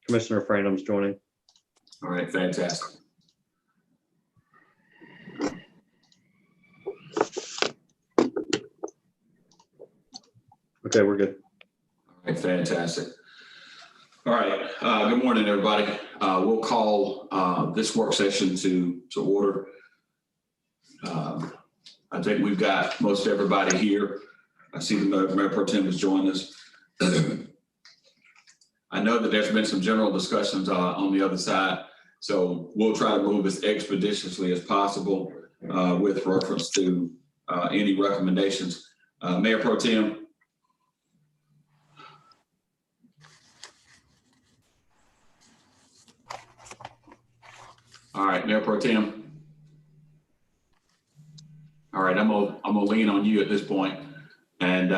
Commissioner Franum's joining. All right, fantastic. Okay, we're good. All right, fantastic. All right, good morning, everybody. We'll call this work session to order. I think we've got most everybody here. I see the Mayor Pro Tem has joined us. I know that there's been some general discussions on the other side, so we'll try to move as expeditiously as possible with reference to any recommendations. Mayor Pro Tem. All right, Mayor Pro Tem. All right, I'm gonna lean on you at this point and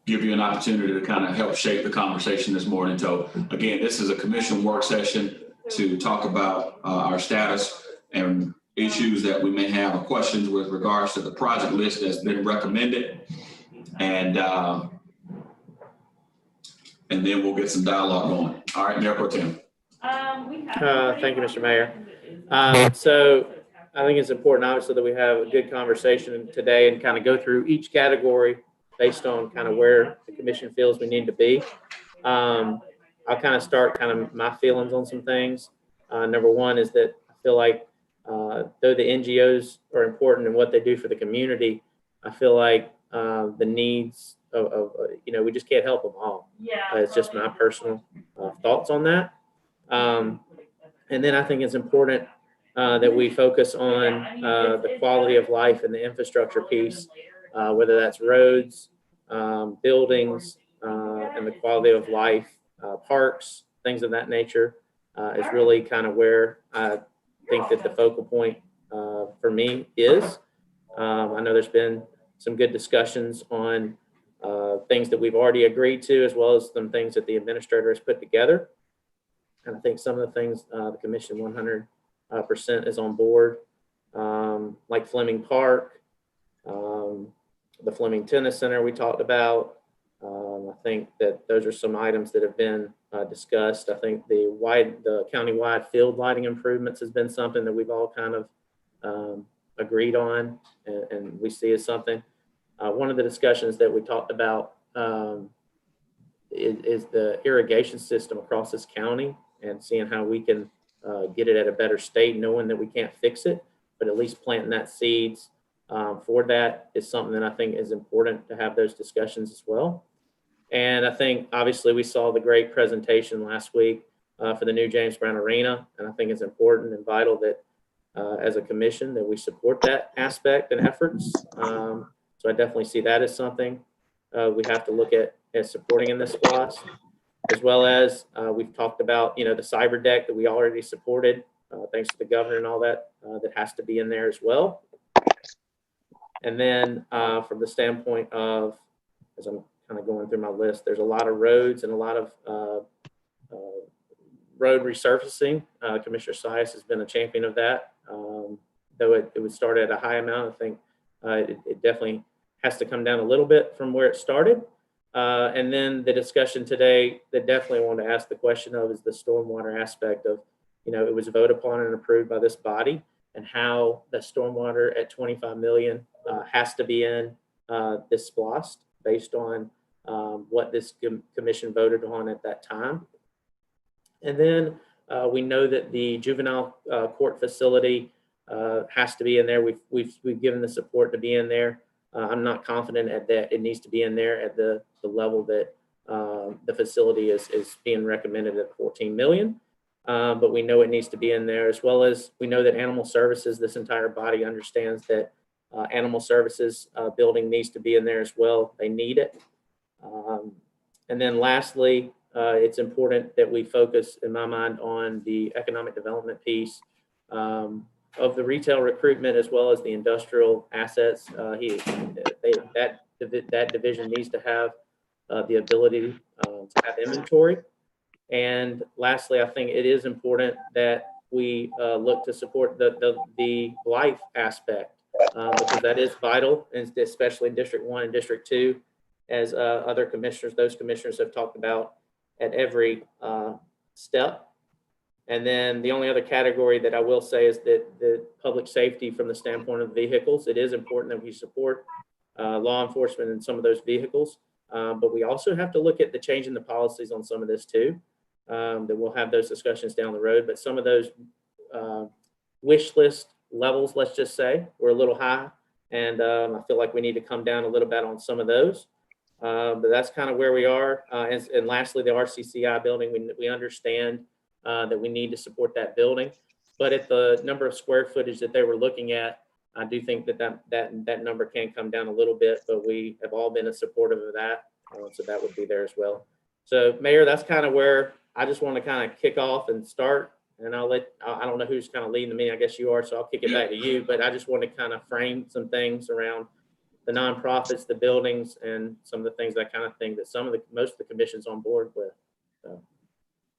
give you an opportunity to kind of help shape the conversation this morning. So again, this is a commission work session to talk about our status and issues that we may have or questions with regards to the project list that's been recommended. And then we'll get some dialogue going. All right, Mayor Pro Tem. Thank you, Mr. Mayor. So I think it's important, obviously, that we have a good conversation today and kind of go through each category based on kind of where the commission feels we need to be. I'll kind of start kind of my feelings on some things. Number one is that I feel like though the NGOs are important in what they do for the community, I feel like the needs of we just can't help them all. It's just my personal thoughts on that. And then I think it's important that we focus on the quality of life and the infrastructure piece, whether that's roads, buildings, and the quality of life, parks, things of that nature, is really kind of where I think that the focal point for me is. I know there's been some good discussions on things that we've already agreed to, as well as some things that the administrator has put together. And I think some of the things the commission 100% is on board, like Fleming Park, the Fleming Tennis Center we talked about. I think that those are some items that have been discussed. I think the county-wide field lighting improvements has been something that we've all kind of agreed on and we see as something. One of the discussions that we talked about is the irrigation system across this county and seeing how we can get it at a better state, knowing that we can't fix it, but at least planting that seeds for that is something that I think is important to have those discussions as well. And I think obviously we saw the great presentation last week for the new James Brown Arena. And I think it's important and vital that as a commission that we support that aspect and efforts. So I definitely see that as something we have to look at as supporting in this SPLOST, as well as we've talked about, the cyber deck that we already supported, thanks to the governor and all that, that has to be in there as well. And then from the standpoint of, as I'm kind of going through my list, there's a lot of roads and a lot of road resurfacing. Commissioner Sias has been a champion of that. Though it would start at a high amount, I think it definitely has to come down a little bit from where it started. And then the discussion today that definitely want to ask the question of is the stormwater aspect of, it was voted upon and approved by this body, and how the stormwater at 25 million has to be in this SPLOST based on what this commission voted on at that time. And then we know that the juvenile court facility has to be in there. We've given the support to be in there. I'm not confident at that it needs to be in there at the level that the facility is being recommended at 14 million. But we know it needs to be in there, as well as we know that animal services, this entire body understands that animal services building needs to be in there as well. They need it. And then lastly, it's important that we focus, in my mind, on the economic development piece of the retail recruitment, as well as the industrial assets. That division needs to have the ability to have inventory. And lastly, I think it is important that we look to support the life aspect, because that is vital, and especially in District 1 and District 2, as other commissioners, those commissioners have talked about. at every step. And then the only other category that I will say is that the public safety from the standpoint of vehicles, it is important that we support law enforcement in some of those vehicles. But we also have to look at the change in the policies on some of this too. That we'll have those discussions down the road. But some of those wish list levels, let's just say, were a little high. And I feel like we need to come down a little bit on some of those. But that's kind of where we are. And lastly, the RCCI building, we understand that we need to support that building. But at the number of square footage that they were looking at, I do think that number can come down a little bit, but we have all been supportive of that. So that would be there as well. So Mayor, that's kind of where I just want to kind of kick off and start. And I don't know who's kind of leading the meeting. I guess you are, so I'll kick it back to you. But I just want to kind of frame some things around the nonprofits, the buildings, and some of the things, that kind of thing that most of the commission's on board with. So.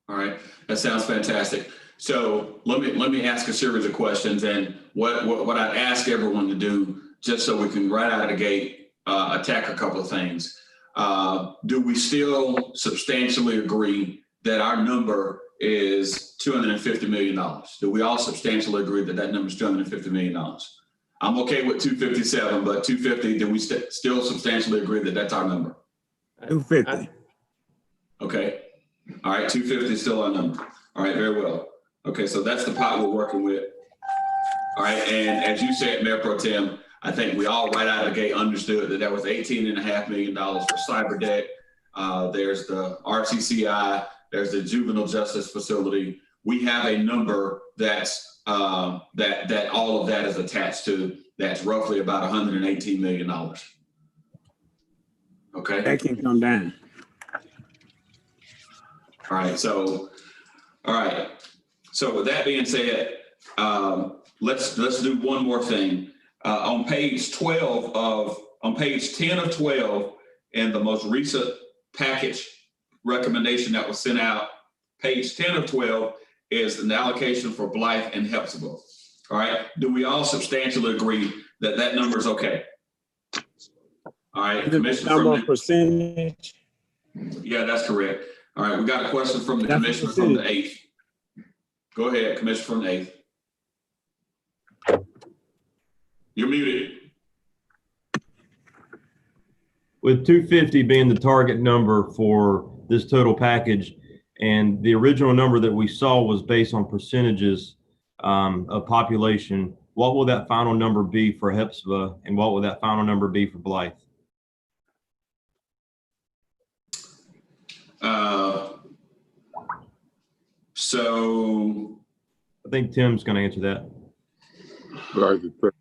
All right, that sounds fantastic. So let me ask a series of questions, and what I'd ask everyone to do, just so we can right out of the gate attack a couple of things. Do we still substantially agree that our number is $250 million? Do we all substantially agree that that number is $250 million? I'm okay with 257, but 250, do we still substantially agree that that's our number? 250. Okay. All right, 250 is still our number. All right, very well. Okay, so that's the pot we're working with. All right, and as you said, Mayor Pro Tem, I think we all right out of the gate understood that that was $18.5 million for cyber debt. There's the RCCI, there's the juvenile justice facility. We have a number that's that all of that is attached to. That's roughly about $118 million. Okay. That can come down. All right. So with that being said, let's do one more thing. On page 10 of 12 in the most recent package recommendation that was sent out, page 10 of 12 is an allocation for Blythe and Hepzibah. All right. Do we all substantially agree that that number is okay? All right. Number percentage. Yeah, that's correct. All right. We got a question from the commissioner from the 8th. Go ahead, Commissioner from the 8th. You're muted. With 250 being the target number for this total package, and the original number that we saw was based on percentages of population, what will that final number be for Hepzibah, and what will that final number be for Blythe? So I think Tim's going to answer that. The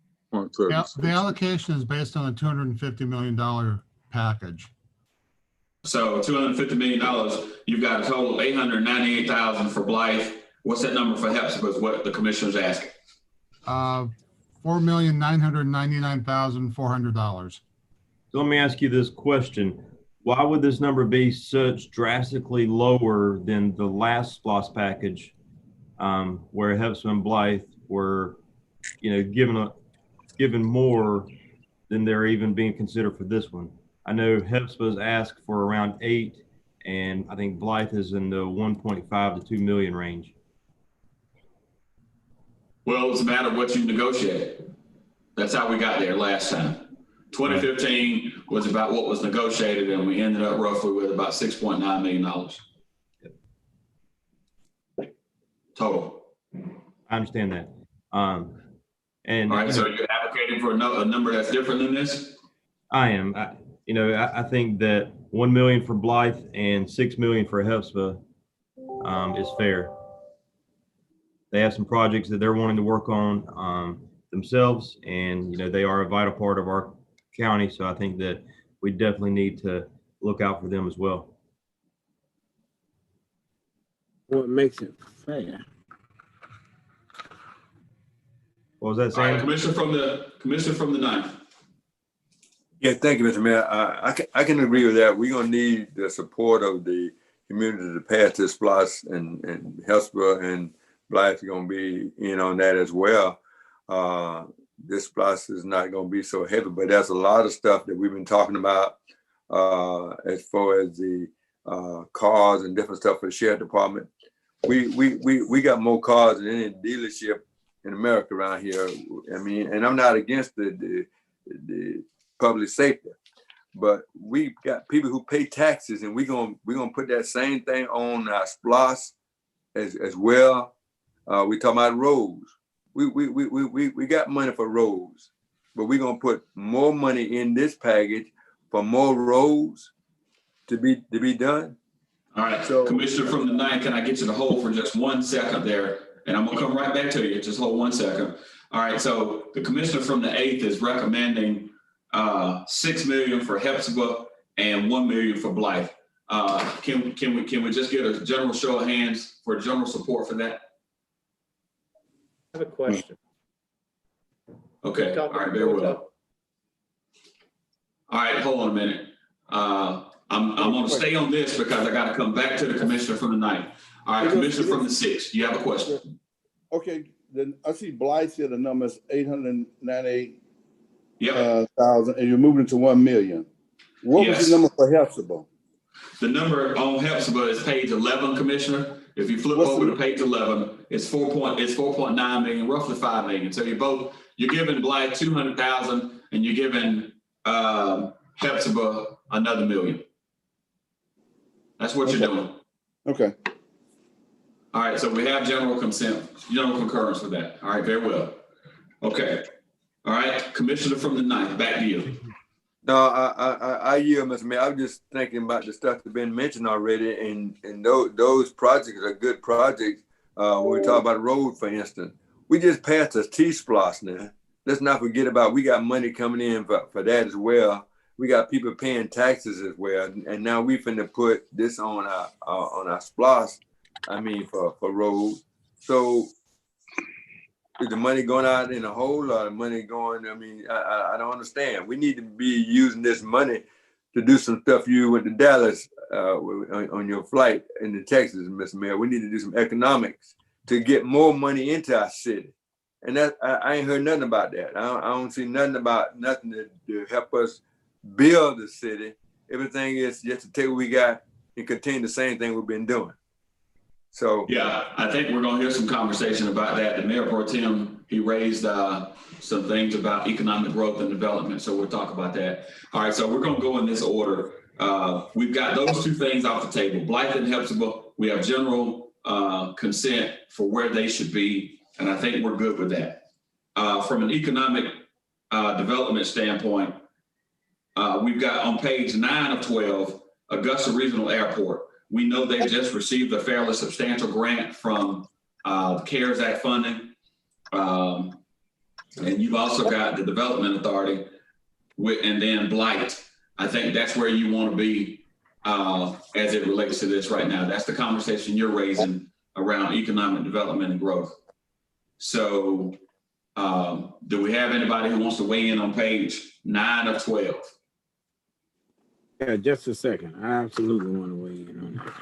allocation is based on a $250 million package. So $250 million, you've got a total of $898,000 for Blythe. What's that number for Hepzibah is what the commissioner's asking. $4,999,400. So let me ask you this question. Why would this number be such drastically lower than the last SPLOST package, where Hepzibah and Blythe were, given more than they're even being considered for this one? I know Hepzibah's asked for around 8, and I think Blythe is in the 1.5 to 2 million range. Well, it's a matter of what you negotiated. That's how we got there last time. 2015 was about what was negotiated, and we ended up roughly with about $6.9 million total. I understand that. And all right, so you're advocating for a number that's different than this? I am. I think that 1 million for Blythe and 6 million for Hepzibah is fair. They have some projects that they're wanting to work on themselves, and they are a vital part of our county. So I think that we definitely need to look out for them as well. What makes it fair? What was that All saying? right, Commissioner from the 9th. Yeah, thank you, Mr. Mayor. I can agree with that. We're gonna need the support of the community to pass this SPLOST, and Hepzibah and Blythe are gonna be in on that as well. This SPLOST is not gonna be so heavy, but there's a lot of stuff that we've been talking about as far as the cars and different stuff for the sheriff department. We got more cars than any dealership in America around here. I mean, and I'm not against the public safety, but we got people who pay taxes, and we're gonna put that same thing on our SPLOST as well. We talking about roads. We got money for roads, but we're gonna put more money in this package for more roads to be done. All right, So- Commissioner from the 9th, can I get you to hold for just 1 second there? And I'm gonna come right back to you, just hold 1 second. All right, so the Commissioner from the 8th is recommending 6 million for Hepzibah and 1 million for Blythe. Can we just get a general show of hands for general support for that? I have a question. Okay, all right, very well. All right, hold on a minute. I'm gonna stay on this because I gotta come back to the Commissioner from the 9th. All right, Commissioner from the 6th, you have a question? Okay, then I see Blythe here, the number is 898,000, Yep, and you're moving to 1 million. What was Yes. the number for Hepzibah? the number on Hepzibah is page 11, Commissioner. If you flip What's over the- to page 11, it's 4.9 million, roughly 5 million. So you're giving Blythe 200,000 and you're giving Hepzibah another 1 million. That's what you're Okay. doing. Okay, All right, so we have general consent, general concurrence with that. All right, very well. Okay. All right, Commissioner from the 9th, back to you. No, I yield, Mr. Mayor. I was just thinking about the stuff that's been mentioned already, and those projects are good projects. When we talk about the road, for instance, we just passed a T-SPLOST now. Let's not forget about, we got money coming in for that as well. We got people paying taxes as well, and now we finna put this on our SPLOST. I mean, for roads. So is the money going out in a hole, or the money going? I mean, I don't understand. We need to be using this money to do some stuff. You went to Dallas on your flight into Texas, Mr. Mayor. We need to do some economics to get more money into our city. And that I ain't heard nothing about that. I don't see nothing about nothing to help us build the city. Everything is just to take what we got and continue the same thing we've been doing. So Yeah, I think we're gonna hear some conversation about that. The Mayor Pro Tem, he raised some things about economic growth and development, so we'll talk about that. All right, so we're gonna go in this order. We've got those two things off the table, Blythe and Hepzibah. We have general consent for where they should be, and I think we're good with that. From an economic development standpoint, we've got on page 9 of 12, Augusta Regional Airport. We know they've just received a fairly substantial grant from the CARES Act funding. And you've also got the Development Authority and then Blythe. I think that's where you want to be as it relates to this right now. That's the conversation you're raising around economic development and growth. So do we have anybody who wants to weigh in on page 9 of 12? Yeah, just a second. I absolutely want to weigh in on that.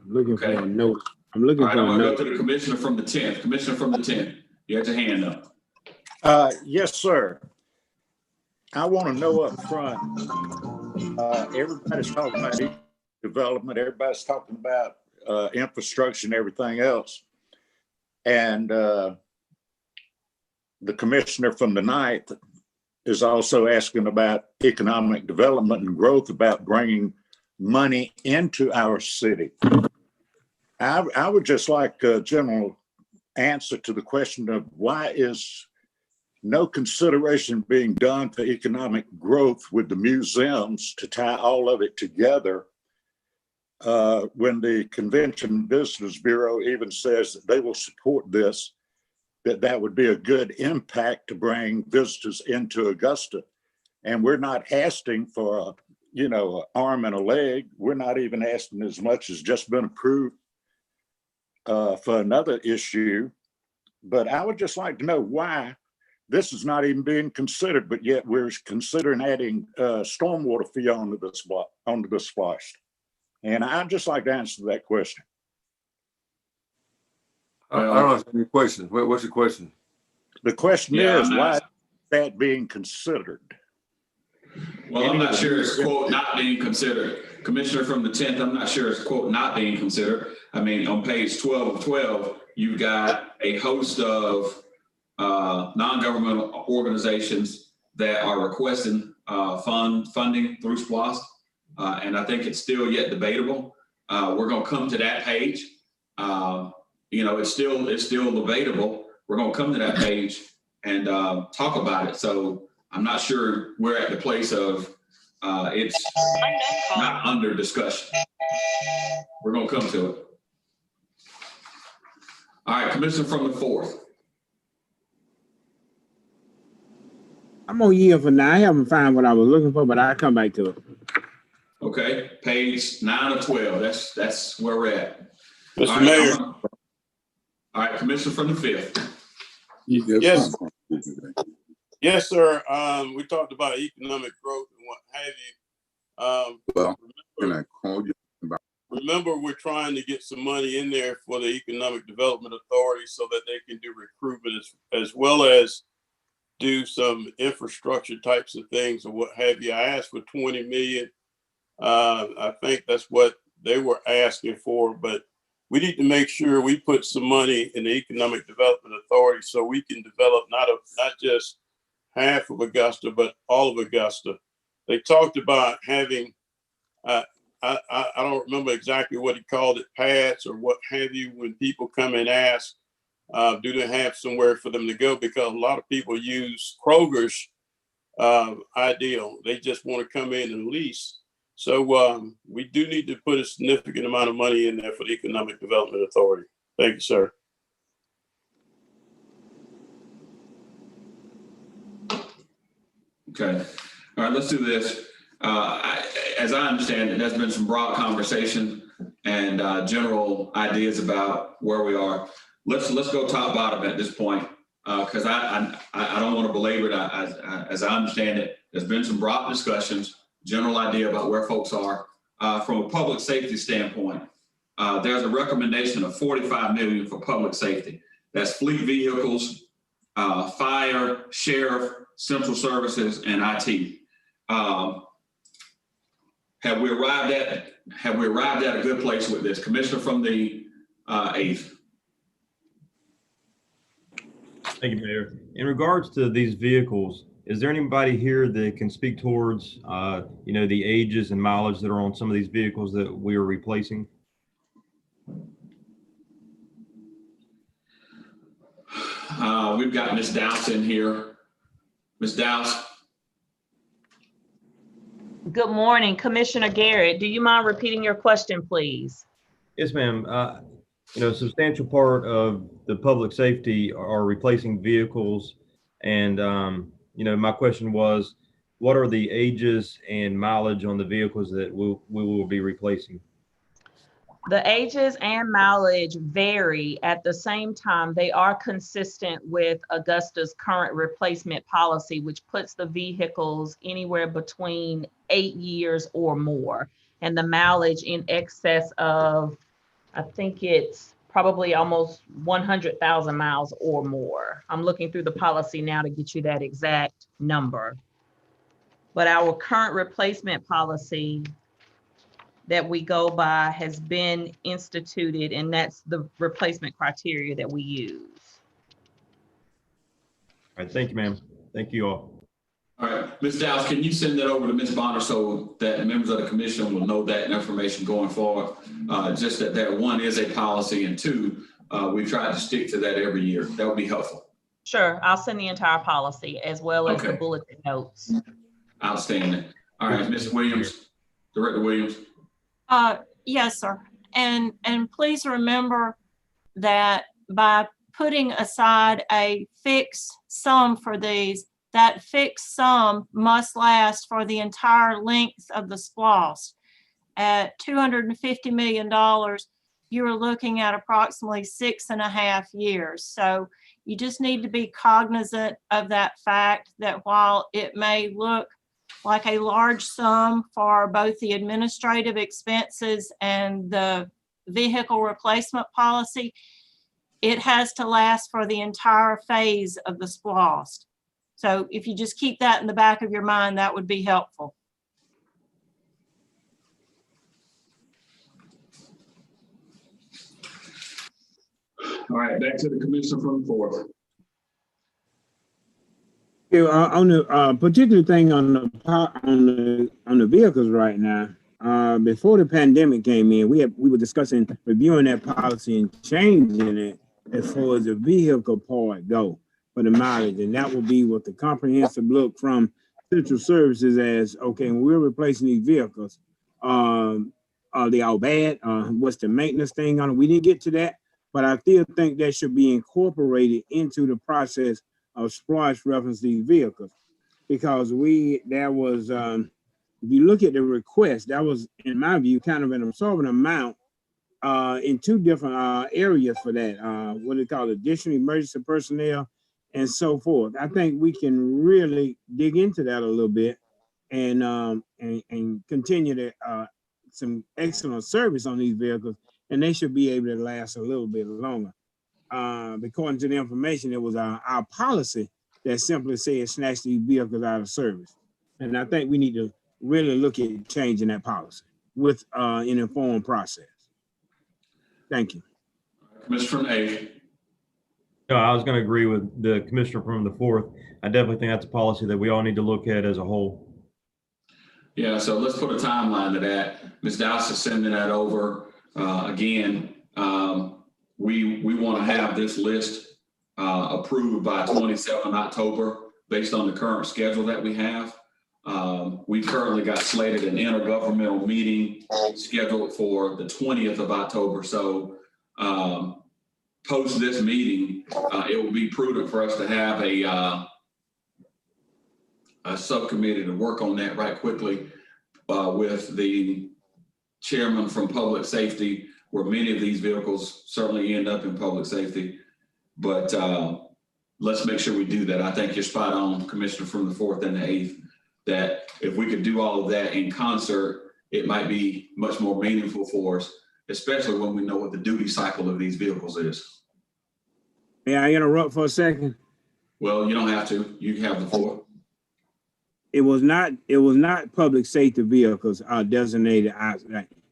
I'm looking for a note. I'm looking All right, for I'm a gonna go note. to the Commissioner from the 10th. Commissioner from the 10th, you have your hand up. Yes, sir. I want to know up front, everybody's talking about development, everybody's talking about infrastructure and everything else. And the commissioner from the 9th is also asking about economic development and growth, about bringing money into our city. I would just like a general answer to the question of why is no consideration being done for economic growth with the museums to tie all of it together when the Convention and Visitors Bureau even says that they will support this, that would be a good impact to bring visitors into Augusta. And we're not asking for an arm and a leg. We're not even asking as much as just been approved for another issue. But I would just like to know why this is not even being considered, but yet we're considering adding stormwater fee onto this SPLOST. And I'd just like to answer that question. I don't understand your question. What's your question? The question is, why is that being considered? Well, I'm not sure it's quote not being considered. Commissioner from the 10th, I'm not sure it's quote not being considered. I mean, on page 12 of 12, you've got a host of non-governmental organizations that are requesting funding through SPLOST. And I think it's still yet debatable. We're going to come to that page. You know, it's still debatable. We're going to come to that page and talk about it. So I'm not sure we're at the place of it's not under discussion. We're going to come to it. All right, Commissioner from the 4th. I'm gonna yield for now. I haven't found what I was looking for, but I'll come back to it. Okay, page 9 of 12. That's where we're at. Mr. Mayor. All right, Commissioner from the 5th. Yes. Yes, sir. We talked about economic growth and what have you. Well, can I call you? Remember, we're trying to get some money in there for the Economic Development Authority so that they can do recruitment as well as do some infrastructure types of things or what have you. I asked for 20 million. I think that's what they were asking for, but we need to make sure we put some money in the Economic Development Authority so we can develop not just half of Augusta, but all of Augusta. They talked about having, I don't remember exactly what he called it, pads or what have you, when people come and ask, do they have somewhere for them to go? Because a lot of people use Kroger's ideal. They just want to come in and lease. So we do need to put a significant amount of money in there for the Economic Development Authority. Thank you, sir. Okay. All right, let's do this. As I understand it, there's been some broad conversation and general ideas about where we are. Let's go top bottom at this point, because I don't want to belabor it. As I understand it, there's been some broad discussions, general idea about where folks are. From a public safety standpoint, there's a recommendation of 45 million for public safety. That's fleet vehicles, fire, sheriff, central services, and IT. Have we arrived at a good place with this? Commissioner from the 8th. Thank you, Mayor. In regards to these vehicles, is there anybody here that can speak towards, you know, the ages and mileage that are on some of these vehicles that we are replacing? We've got Ms. Dowse in here. Ms. Dowse. Good morning, Commissioner Garrett. Do you mind repeating your question, please? Yes, ma'am. You know, a substantial part of the public safety are replacing vehicles. And, you know, my question was, what are the ages and mileage on the vehicles that we will be replacing? The ages and mileage vary. At the same time, they are consistent with Augusta's current replacement policy, which puts the vehicles anywhere between 8 years or more, and the mileage in excess of, I think it's probably almost 100,000 miles or more. I'm looking through the policy now to get you that exact number. But our current replacement policy that we go by has been instituted, and that's the replacement criteria that we use. All right, thank you, ma'am. Thank you all. All right, Ms. Dowse, can you send that over to Ms. Bonner so that the members of the commission will know that information going forward? Just that one is a policy, and two, we try to stick to that every year. That would be helpful. Sure, I'll send the entire policy as well as the bulletin notes. Outstanding. All right, Ms. Williams, Director Williams. Yes, sir. And please remember that by putting aside a fixed sum for these, that fixed sum must last for the entire length of the SPLOST. At $250 million, you're looking at approximately 6.5 years. So you just need to be cognizant of that fact that while it may look like a large sum for both the administrative expenses and the vehicle replacement policy, it has to last for the entire phase of the SPLOST. So if you just keep that in the back of your mind, that would be helpful. All right, back to the commissioner from the fourth. Yeah, on the particular thing on the vehicles right now, before the pandemic came in, we were discussing reviewing that policy and changing it as far as the vehicle part go for the mileage, and that will be with the comprehensive look from Central Services as okay. When we're replacing these vehicles, are they all bad? What's the maintenance thing on it? We didn't get to that, but I still think that should be incorporated into the process of SPLOST reference these vehicles, because there was if you look at the request, that was in my view kind of an absorbent amount in two different areas for that, what they call additional emergency personnel and so forth. I think we can really dig into that a little bit and continue to some excellent service on these vehicles, and they should be able to last a little bit longer. According to the information, it was our policy that simply said snatch these vehicles out of service. And I think we need to really look at changing that policy with an informed process. Thank you. Commissioner from the eighth. No, I was going to agree with the commissioner from the fourth. I definitely think that's a policy that we all need to look at as a whole. Yeah, so let's put a timeline to that. Ms. Dowse is sending that over. Again, we want to have this list approved by 27 October based on the current schedule that we have. We've currently got slated an intergovernmental meeting scheduled for the 20th of October. So post this meeting, it will be prudent for us to have a subcommittee to work on that right quickly with the chairman from public safety, where many of these vehicles certainly end up in public safety. But let's make sure we do that. I think you're spot on, Commissioner from the fourth and the eighth, that if we could do all of that in concert, it might be much more meaningful for us, especially when we know what the duty cycle of these vehicles is. May I interrupt for a second? Well, you don't have to. You have the floor. It was not public safety vehicles designated.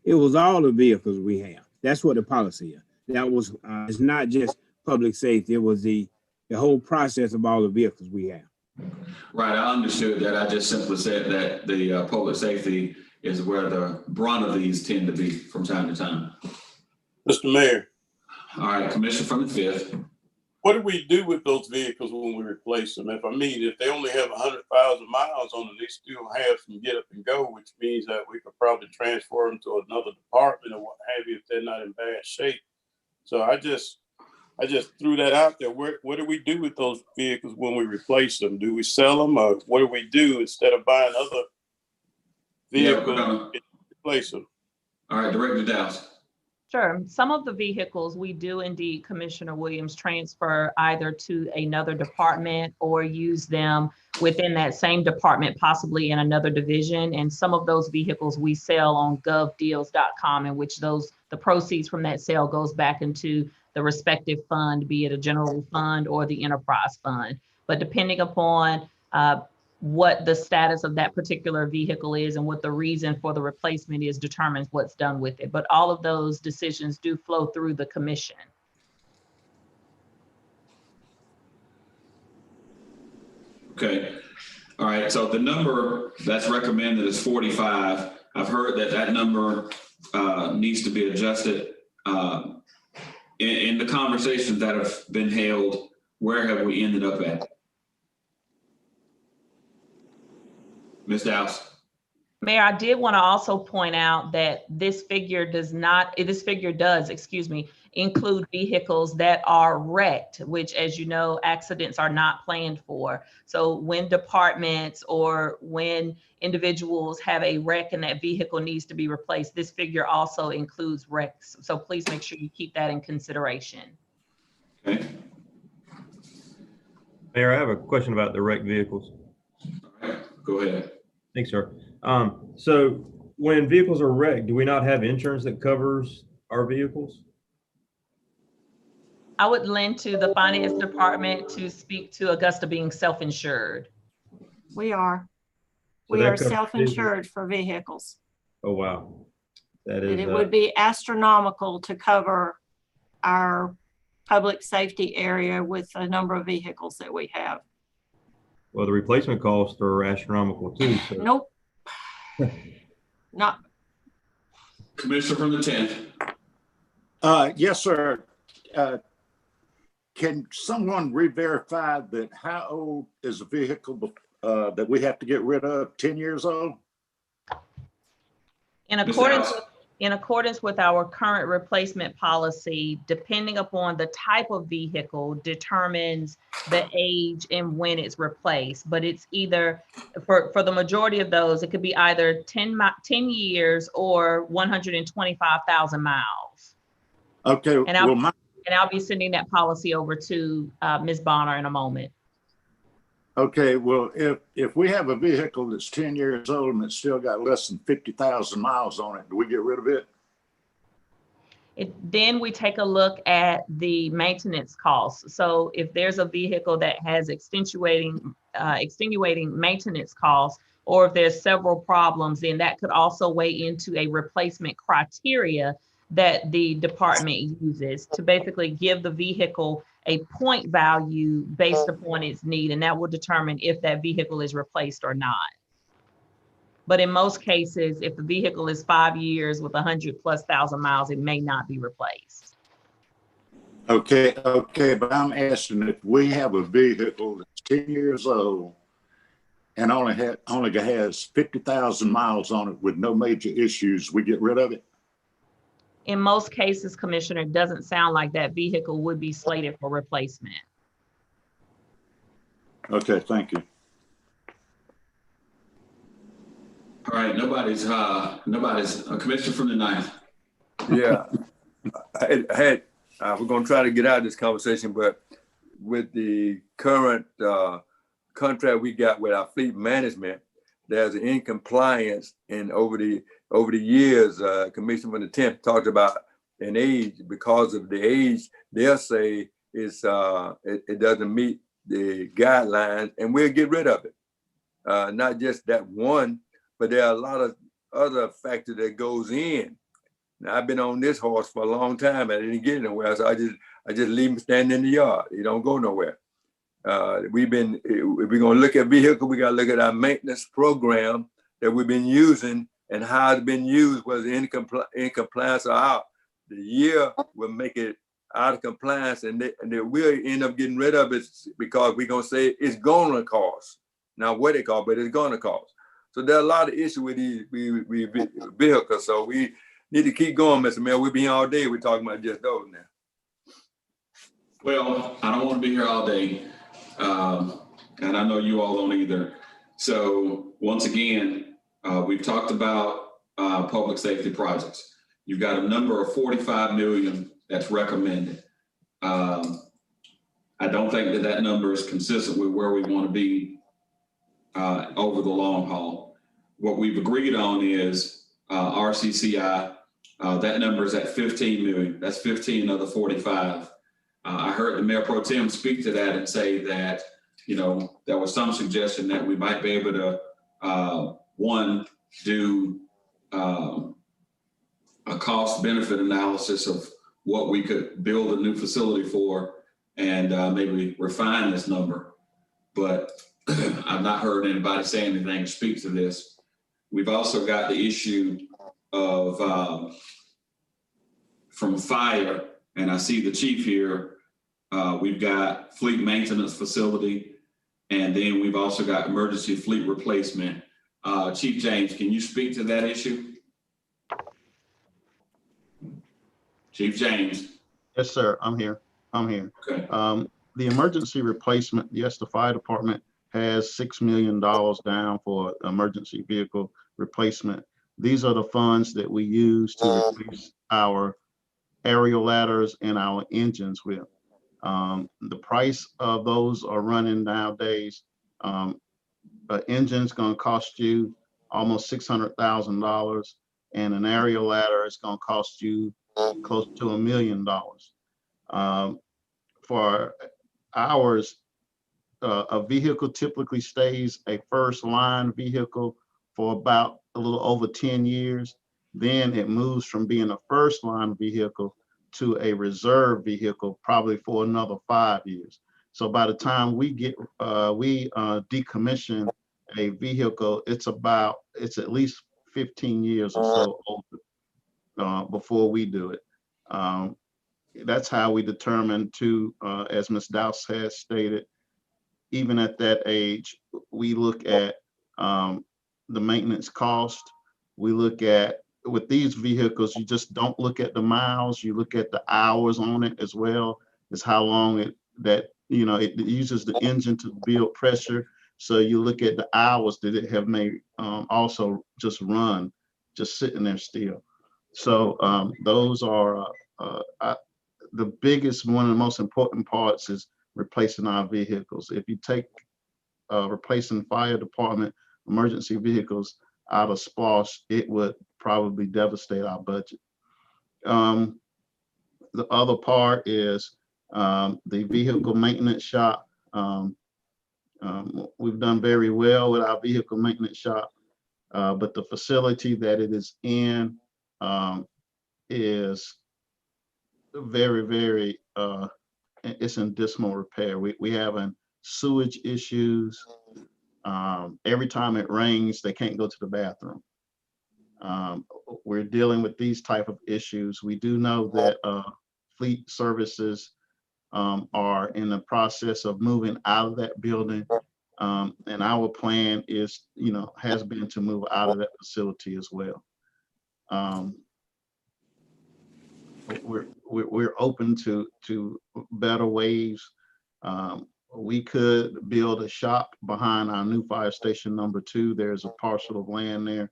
It was all the vehicles we have. That's what the policy is. That was it's not just public safety. It was the whole process of all the vehicles we have. Right, I understood that. I just simply said that the public safety is where the brunt of these tend to be from time to time. Mr. Mayor. All right, Commissioner from the fifth. What do we do with those vehicles when we replace them? If they only have 100,000 miles on them, they still have some get up and go, which means that we could probably transfer them to another department or what have you if they're not in bad shape. So I just threw that out there. What do we do with those vehicles when we replace them? Do we sell them, or what do we do instead of buying other vehicles and replace them? All right, Director Dowse. Sure. Some of the vehicles we do indeed, Commissioner Williams, transfer either to another department or use them within that same department, possibly in another division. And some of those vehicles we sell on govdeals.com, in which the proceeds from that sale goes back into the respective fund, be it a general fund or the enterprise fund. But depending upon what the status of that particular vehicle is and what the reason for the replacement is determines what's done with it. But all of those decisions do flow through the commission. Okay. All right. So the number that's recommended is 45. I've heard that number needs to be adjusted. In the conversations that have been held, where have we ended up at? Ms. Dowse. Mayor, I did want to also point out that this figure does include vehicles that are wrecked, which, as you know, accidents are not planned for. So when departments or when individuals have a wreck and that vehicle needs to be replaced, this figure also includes wrecks. So please make sure you keep that in consideration. Okay. Mayor, I have a question about the wrecked vehicles. All right, go ahead. Thanks, sir. So when vehicles are wrecked, do we not have insurance that covers our vehicles? I would lend to the finance department to speak to Augusta being self-insured. We are. So We that are covers self-insured for vehicles. Oh, wow. That And is, it would be astronomical to cover our public safety area with the number of vehicles that we have. Well, the replacement costs are astronomical too. So. Nope. Not. Commissioner from the 10th. Yes, sir. Can someone re-verify that how old is a vehicle that we have to get rid of? 10 years old? In accordance with our current replacement policy, depending upon the type of vehicle determines the age and when it's replaced. But it's either, for the majority of those, it could be either 10 years or 125,000 miles. Okay. And I'll be sending that policy over to Ms. Bonner in a moment. Okay, well, if we have a vehicle that's 10 years old and it's still got less than 50,000 miles on it, do we get rid of it? Then we take a look at the maintenance costs. So if there's a vehicle that has extenuating maintenance costs, or if there's several problems, then that could also weigh into a replacement criteria that the department uses to basically give the vehicle a point value based upon its need, and that will determine if that vehicle is replaced or not. But in most cases, if the vehicle is 5 years with 100,000+ miles, it may not be replaced. Okay, but I'm asking if we have a vehicle that's 10 years old and only has 50,000 miles on it with no major issues, we get rid of it? In most cases, Commissioner, it doesn't sound like that vehicle would be slated for replacement. Okay, thank you. All right, nobody's a commissioner from the 9th. Yeah, we're going to try to get out of this conversation, but with the current contract we got with our fleet management, there's an incompliance, and over the years, Commissioner from the 10th talked about an age. Because of the age, they'll say it doesn't meet the guidelines, and we'll get rid of it. Not just that one, but there are a lot of other factors that goes in. Now, I've been on this horse for a long time, and I didn't get nowhere, so I just leave him standing in the yard. He don't go nowhere. If we're going to look at vehicle, we got to look at our maintenance program that we've been using and how it's been used, whether in compliance or out. The year will make it out of compliance, and we'll end up getting rid of it because we're going to say it's going to cost. Not what it costs, but it's going to cost. So there are a lot of issues with these vehicles. So we need to keep going, Mr. Mayor. We'll be here all day. We're talking about just those now. Well, I don't want to be here all day. And I know you all don't either. So once again, we've talked about public safety projects. You've got a number of 45 million that's recommended. I don't think that number is consistent with where we want to be over the long haul. What we've agreed on is RCCI, that number is at 15 million. That's 15 of the 45. I heard the Mayor Pro Tem speak to that and say that, there was some suggestion that we might be able to, do a cost benefit analysis of what we could build a new facility for and maybe refine this number. But I've not heard anybody say anything to speak to this. We've also got the issue of from fire, and I see the chief here. We've got fleet maintenance facility, and then we've also got emergency fleet replacement. Chief James, can you speak to that issue? Chief James. Yes, sir. I'm here. Okay. The emergency replacement, yes, the fire department has $6 million down for emergency vehicle replacement. These are the funds that we use to replace our aerial ladders and our engines with. The price of those are running nowadays. An engine's going to cost you almost $600,000, and an aerial ladder is going to cost you close to $1 million. For ours, a vehicle typically stays a first line vehicle for about a little over 10 years. Then it moves from being a first line vehicle to a reserve vehicle probably for another 5 years. So by the time we decommission a vehicle, it's at least 15 years or so older before we do it. That's how we determine as Ms. Dowse has stated, even at that age, we look at the maintenance cost. We look at, with these vehicles, you just don't look at the miles, you look at the hours on it as well as how long it uses the engine to build pressure. So you look at the hours that it have made also just run, just sitting there still. So those are the biggest, one of the most important parts is replacing our vehicles. If you take replacing fire department emergency vehicles out of SPLOST, it would probably devastate our budget. The other part is the vehicle maintenance shop. We've done very well with our vehicle maintenance shop, but the facility that it is in is very, very, it's in dismal repair. We having sewage issues. Every time it rains, they can't go to the bathroom. We're dealing with these type of issues. We do know that fleet services are in the process of moving out of that building. And our plan is, has been to move out of that facility as well. We're open to better ways. We could build a shop behind our new fire station number 2. There's a parcel of land there,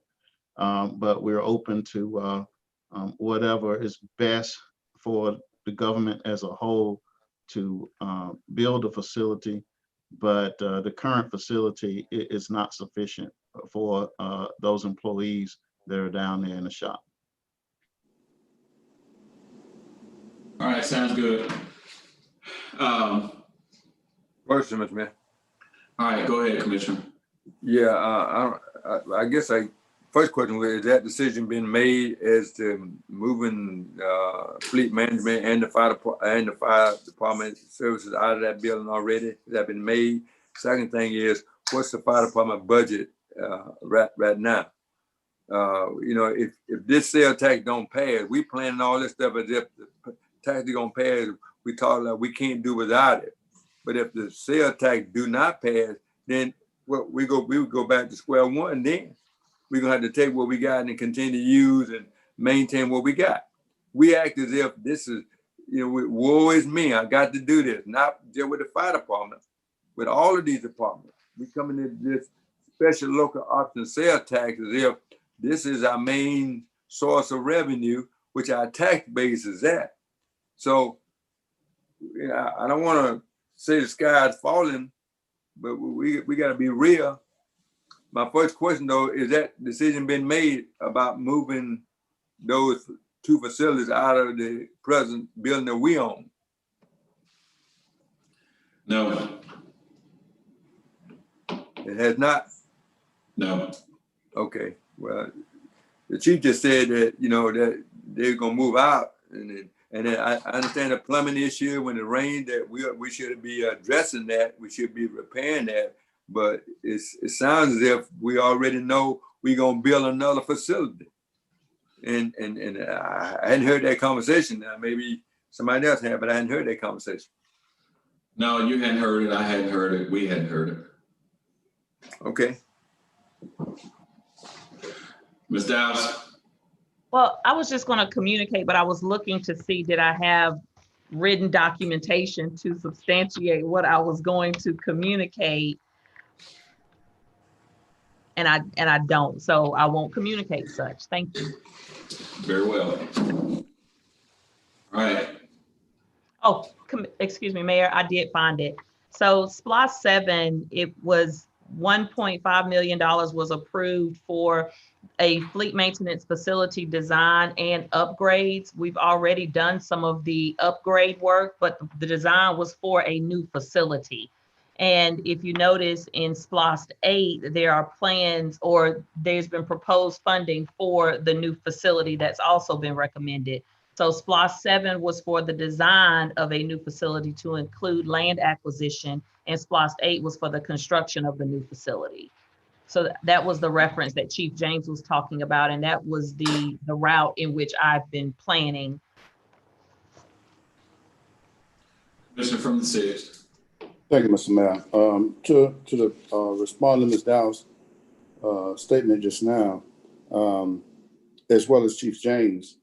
but we're open to whatever is best for the government as a whole to build a facility. But the current facility is not sufficient for those employees that are down there in the shop. All right, sounds good. Question, Mr. Mayor. All right, go ahead, Commissioner. Yeah, I guess first question was, is that decision been made as to moving fleet management and the fire department services out of that building already? Has that been made? Second thing is, what's the fire department budget right now? If this sales tax don't pass, we planning all this stuff as if the tax is gonna pass. We talk like we can't do without it. But if the sales tax do not pass, then we would go back to square one. Then we're gonna have to take what we got and continue to use and maintain what we got. We act as if this is, woe is me, I got to do this, not just with the fire department, with all of these departments. We come into this special local option sales tax as if this is our main source of revenue, which our tax base is at. So I don't want to say the sky is falling, but we got to be real. My first question, though, is that decision been made about moving those 2 facilities out of the present building that we own? No. It has not? No. Okay. Well, the chief just said that, that they're going to move out. And then I understand the plumbing issue when it rains, that we should be addressing that. We should be repairing that. But it sounds as if we already know we're going to build another facility. And I hadn't heard that conversation. Now, maybe somebody else had, but I hadn't heard that conversation. No, you hadn't heard it. I hadn't heard it. We hadn't heard it. Okay. Ms. Dowse. Well, I was just going to communicate, but I was looking to see, did I have written documentation to substantiate what I was going to communicate? And I don't, so I won't communicate such. Thank you. Very well. All right. Oh, excuse me, Mayor, I did find it. So SPLOST 7, it was $1.5 million was approved for a fleet maintenance facility design and upgrades. We've already done some of the upgrade work, but the design was for a new facility. And if you notice in SPLOST 8, there are plans, or there's been proposed funding for the new facility that's also been recommended. So SPLOST 7 was for the design of a new facility to include land acquisition, and SPLOST 8 was for the construction of the new facility. So that was the reference that Chief James was talking about, and that was the route in which I've been planning. Commissioner from the 6th. Thank you, Mr. Mayor. To respond to Ms. Dow's statement just now, as well as Chief James,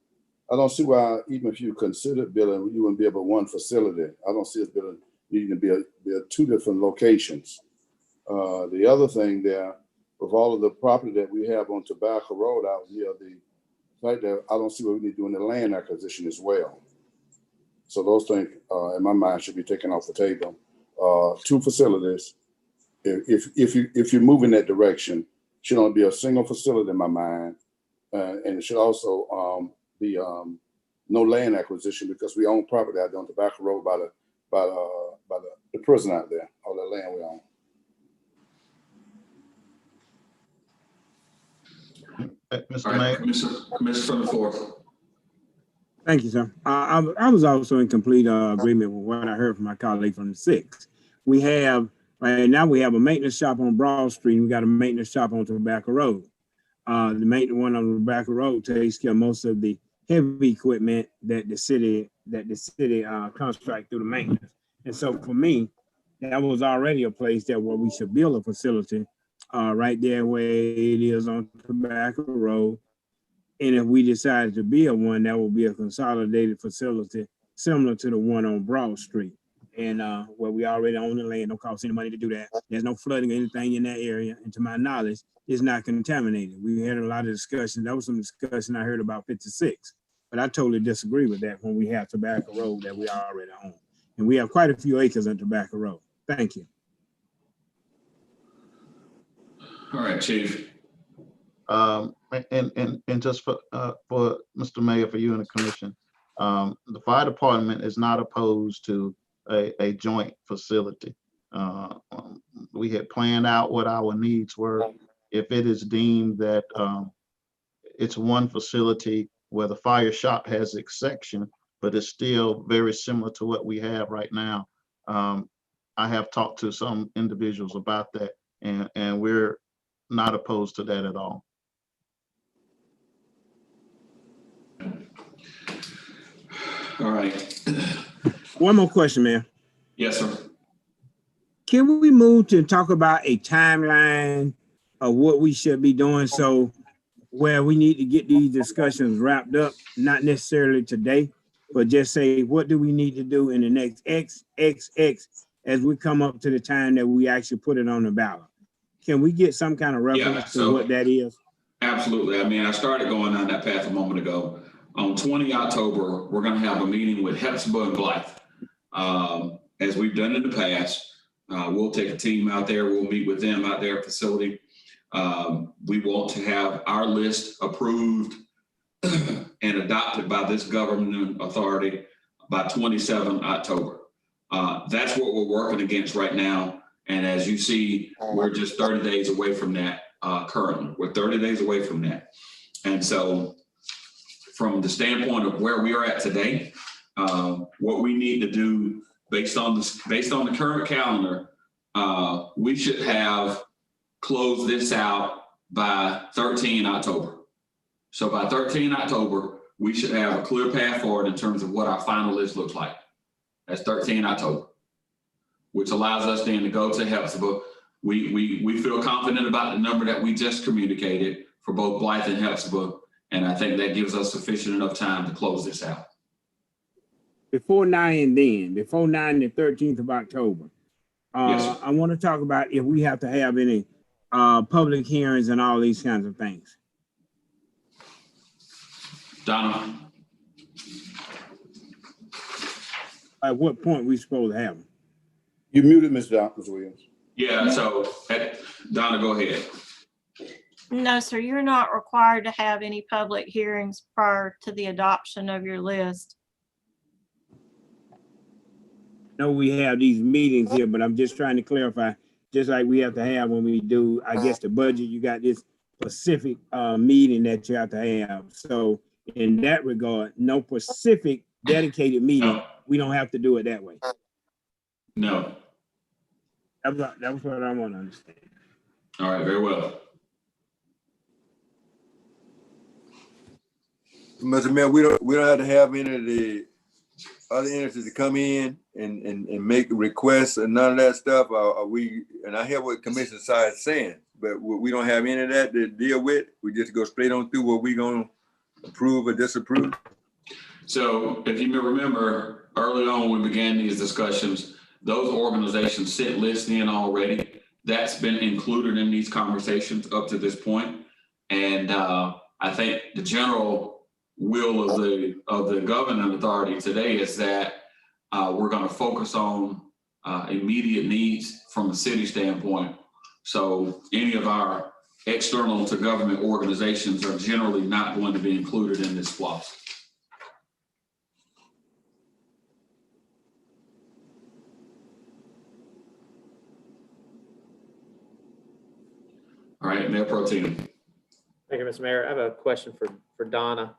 I don't see why, even if you considered building, you wouldn't be able one facility. I don't see us building needing to be two different locations. The other thing there, with all of the property that we have on Tobacco Road out here, the fact that I don't see what we need to do in the land acquisition as well. So those things, in my mind, should be taken off the table. Two facilities. If you move in that direction, should only be a single facility in my mind, and it should also be no land acquisition, because we own property out there on Tobacco Road by the prison out there, all that land we own. Mr. Mayor. Commissioner from the 4th. Thank you, sir. I was also in complete agreement with what I heard from my colleague from the 6th. We have, right now, we have a maintenance shop on Broad Street. We got a maintenance shop on Tobacco Road. The maintenance one on Tobacco Road takes care of most of the heavy equipment that the city contract through the maintenance. And so for me, that was already a place that where we should build a facility right there where it is on Tobacco Road. And if we decided to build one, that would be a consolidated facility similar to the one on Broad Street. And where we already own the land, don't cost any money to do that. There's no flooding or anything in that area. And to my knowledge, it's not contaminated. We had a lot of discussion. That was some discussion I heard about 56, but I totally disagree with that when we have Tobacco Road that we already own. And we have quite a few acres on Tobacco Road. Thank you. All right, Chief. And just for Mr. Mayor, for you and the commission, the fire department is not opposed to a joint facility. We had planned out what our needs were. If it is deemed that it's one facility where the fire shop has its section, but it's still very similar to what we have right now. I have talked to some individuals about that, and we're not opposed to that at all. All right. One more question, Mayor. Yes, sir. Can we move to talk about a timeline of what we should be doing? So where we need to get these discussions wrapped up, not necessarily today, but just say, what do we need to do in the next XXX as we come up to the time that we actually put it on the ballot? Can we get some kind of reference to what that is? Absolutely. I mean, I started going down that path a moment ago. On 20 October, we're going to have a meeting with Hepzibah and Blythe. As we've done in the past, we'll take a team out there. We'll meet with them out there at facility. We want to have our list approved and adopted by this governing authority by 27 October. That's what we're working against right now. And as you see, we're just 30 days away from that currently. We're 30 days away from that. And so from the standpoint of where we are at today, what we need to do based on the current calendar, we should have closed this out by 13 October. So by 13 October, we should have a clear path forward in terms of what our final list looks like. That's 13 October, which allows us then to go to Hepzibah. We feel confident about the number that we just communicated for both Blythe and Hepzibah, and I think that gives us sufficient enough time to close this out. Before 9 and then, before 9 and 13th of October, Yes. I want to talk about if we have to have any public hearings and all these kinds of things. Donna? At what point we supposed to have them? You muted, Mr. Williams. Yeah, so Donna, go ahead. No, sir, you're not required to have any public hearings prior to the adoption of your list. No, we have these meetings here, but I'm just trying to clarify, just like we have to have when we do, I guess, the budget, you got this specific meeting that you have to have. So in that regard, no specific dedicated meeting. No. We don't have to do it that way. No. That was what I want to understand. All right, very well. Mr. Mayor, we don't have to have any of the other entities to come in and make requests and none of that stuff. Are we? And I hear what Commissioner Sy is saying, but we don't have any of that to deal with. We just go straight on through what we gonna approve or disapprove. So if you may remember, early on when we began these discussions, those organizations sit listening already. That's been included in these conversations up to this point. And I think the general will of the governing authority today is that we're going to focus on immediate needs from a city standpoint. So any of our external to government organizations are generally not going to be included in this SPLOST. All right, Mayor Pro Tem. Thank you, Mr. Mayor. I have a question for Donna.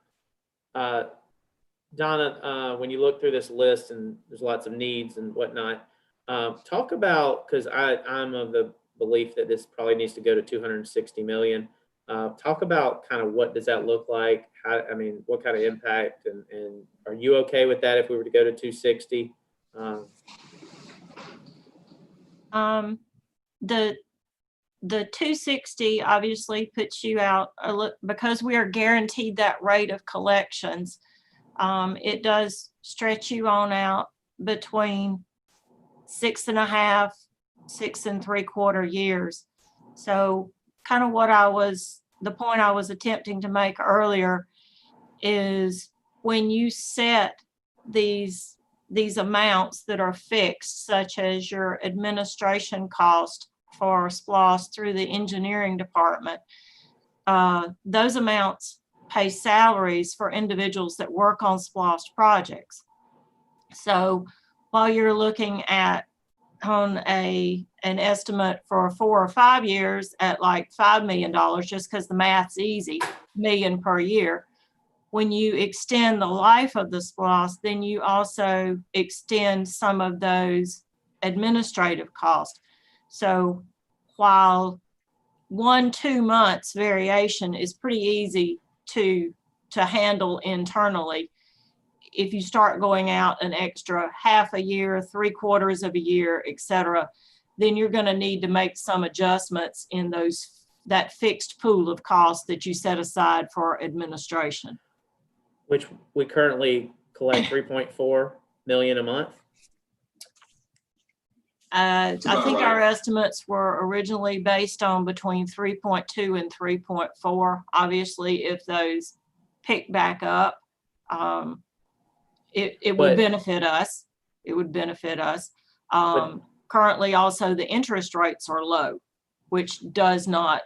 Donna, when you look through this list and there's lots of needs and whatnot, talk about, because I'm of the belief that this probably needs to go to 260 million. Talk about kind of what does that look like? What kind of impact, and are you okay with that if we were to go to 260? The 260 obviously puts you out because we are guaranteed that rate of collections. It does stretch you on out between 6.5, 6 3/4 years. So kind of the point I was attempting to make earlier is when you set these amounts that are fixed, such as your administration cost for SPLOST through the engineering department, those amounts pay salaries for individuals that work on SPLOST projects. So while you're looking at on an estimate for 4 or 5 years at like $5 million, just because the math's easy, million per year, when you extend the life of the SPLOST, then you also extend some of those administrative costs. So while 1-2 months variation is pretty easy to handle internally, if you start going out an extra half a year, 3/4 of a year, et cetera, then you're going to need to make some adjustments in that fixed pool of costs that you set aside for administration. Which we currently collect 3.4 million a month. I think our estimates were originally based on between 3.2 and 3.4. Obviously, if those pick back up, it would benefit us. It would benefit us. Currently, also, the interest rates are low, which does not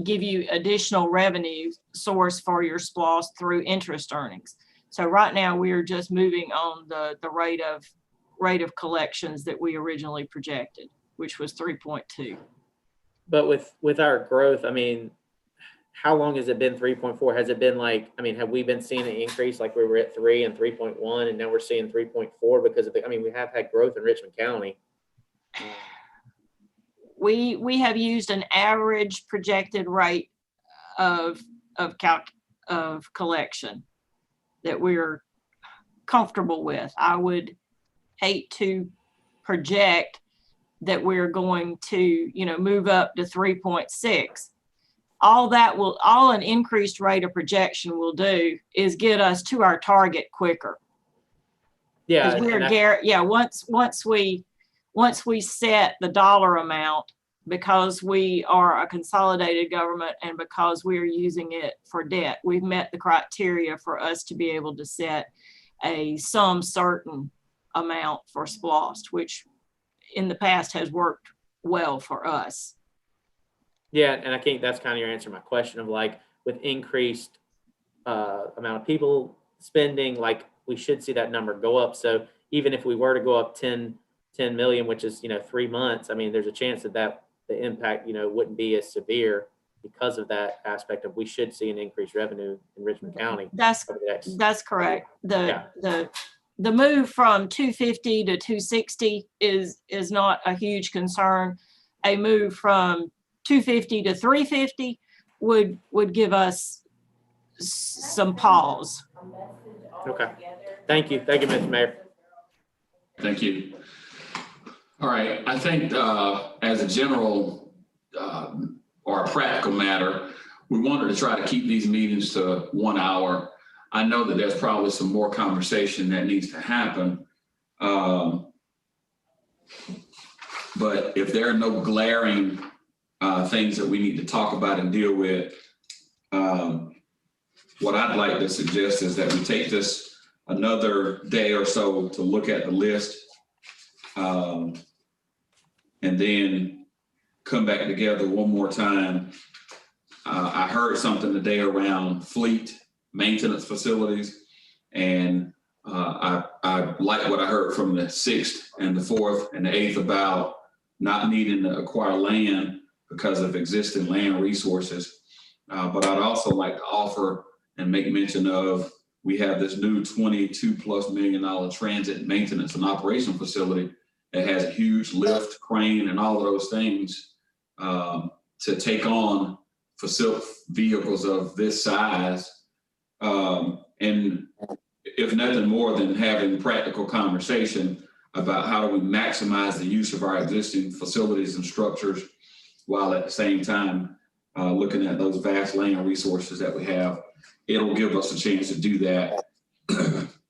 give you additional revenue source for your SPLOST through interest earnings. So right now, we are just moving on the rate of collections that we originally projected, which was 3.2. But with our growth, I mean, how long has it been 3.4? Has it been like, I mean, have we been seeing an increase like we were at 3 and 3.1 and now we're seeing 3.4 because of the, I mean, we have had growth in Richmond County. We have used an average projected rate of collection that we're comfortable with. I would hate to project that we're going to, move up to 3.6. All an increased rate of projection will do is get us to our target quicker. Yeah. Once we set the dollar amount, because we are a consolidated government and because we are using it for debt, we've met the criteria for us to be able to set some certain amount for SPLOST, which in the past has worked well for us. Yeah, and I think that's kind of your answer to my question of like with increased amount of people spending, like we should see that number go up. So even if we were to go up 10 million, which is 3 months, I mean, there's a chance that the impact wouldn't be as severe because of that aspect of we should see an increased revenue in Richmond County. That's over the next- That's correct. Yeah. The move from 250 to 260 is not a huge concern. A move from 250 to 350 would give us some pause. Okay. Thank you. Thank you, Mr. Mayor. Thank you. All right, I think as a general or a practical matter, we wanted to try to keep these meetings to 1 hour. I know that there's probably some more conversation that needs to happen. But if there are no glaring things that we need to talk about and deal with, what I'd like to suggest is that we take this another day or so to look at the list, and then come back together one more time. I heard something today around fleet maintenance facilities, and I like what I heard from the 6th and the 4th and the 8th about not needing to acquire land because of existing land resources. But I'd also like to offer and make mention of, we have this new $22+ million transit maintenance and operation facility that has a huge lift, crane, and all of those things to take on vehicles of this size. And if nothing more than having practical conversation about how do we maximize the use of our existing facilities and structures, while at the same time looking at those vast land resources that we have. It'll give us a chance to do that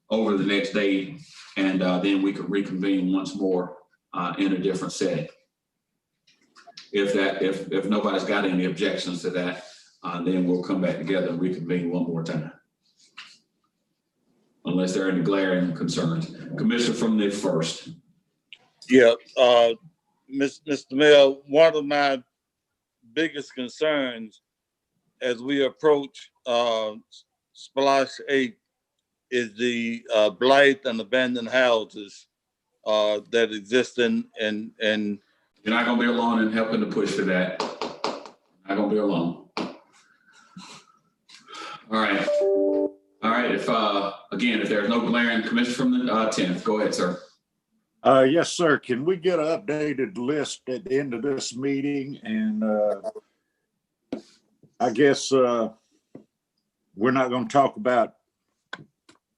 over the next day, and then we can reconvene once more in a different setting. If nobody's got any objections to that, then we'll come back together and reconvene one more time. Unless there are any glaring concerns. Commissioner from the first. Yeah, Mr. Mayor, one of my biggest concerns as we approach SPLOST 8 is the blight and abandoned houses that exist in. You're not gonna be alone in helping to push for that. Not gonna be alone. All right. All right, if again, if there's no glaring, Commissioner from the 10th, go ahead, sir. Yes, sir. Can we get an updated list at the end of this meeting? And I guess we're not going to talk about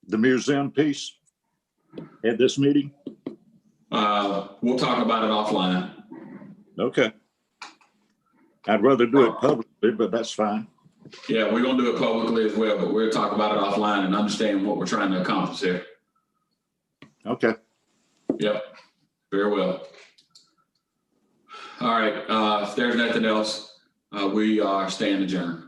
the museum piece at this meeting? We'll talk about it offline. Okay. I'd rather do it publicly, but that's fine. Yeah, we're going to do it publicly as well, but we'll talk about it offline and understand what we're trying to accomplish here. Okay. Yep, very well. All right, if there's nothing else, we are staying adjourned.